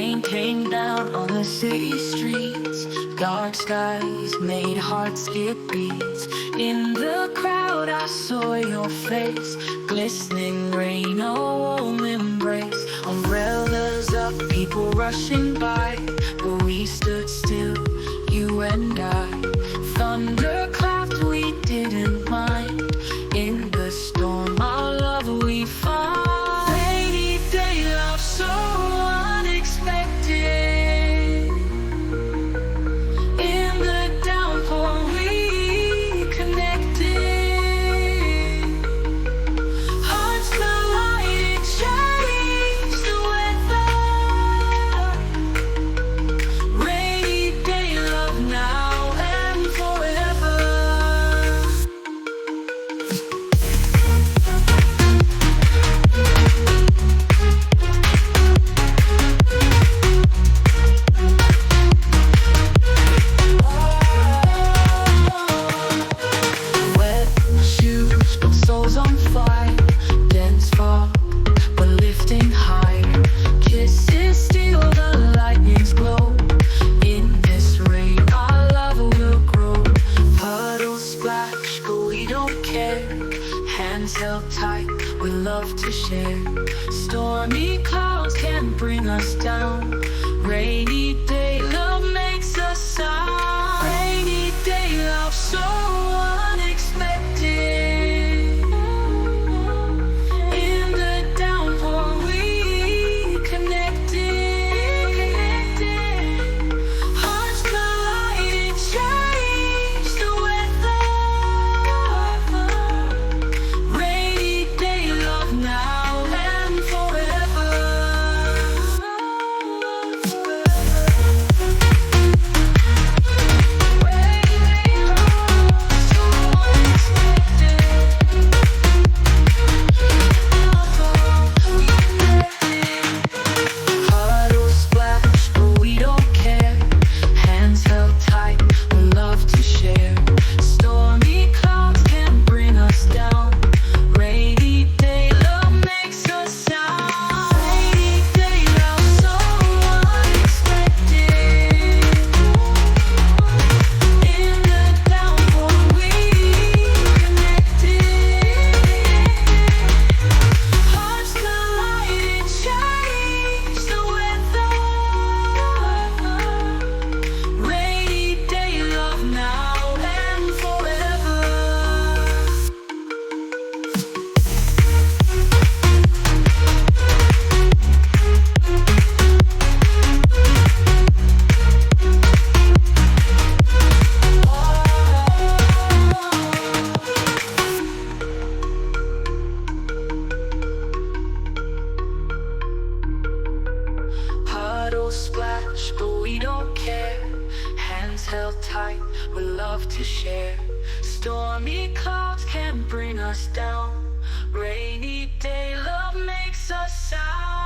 rain came down on the city streets. Dark skies made hearts skip beats. In the crowd I saw your face, glistening rain, a warm embrace. Umbrellas up, people rushing by, but we stood still, you and I. Thunder clapped, we didn't mind. In the storm, our love we found. Rainy day love so unexpected. In the downpour we connected. Hearts collided, changed the weather. Rainy day love now and forever. Wet shoes, but souls on fire. Dense fog, but lifting higher. Kisses steal the lightning's glow. In this rain, our love will grow. Puddles splash, but we don't care. Hands held tight, we love to share. Stormy clouds can bring us down. Rainy day love makes us sound. Rainy day love so unexpected. In the downpour we connected. Hearts collided, changed the weather. Rainy day love now and forever. Puddles splash, but we don't care. Hands held tight, we love to share. Stormy clouds can bring us down. Rainy day love makes us sound. Rainy day love so unexpected. In the downpour we connected. Hearts collided, changed the weather. Rainy day love now and forever. Puddles splash, but we don't care. Hands held tight, we love to share. Stormy clouds can bring us down. Rainy day love makes us sound.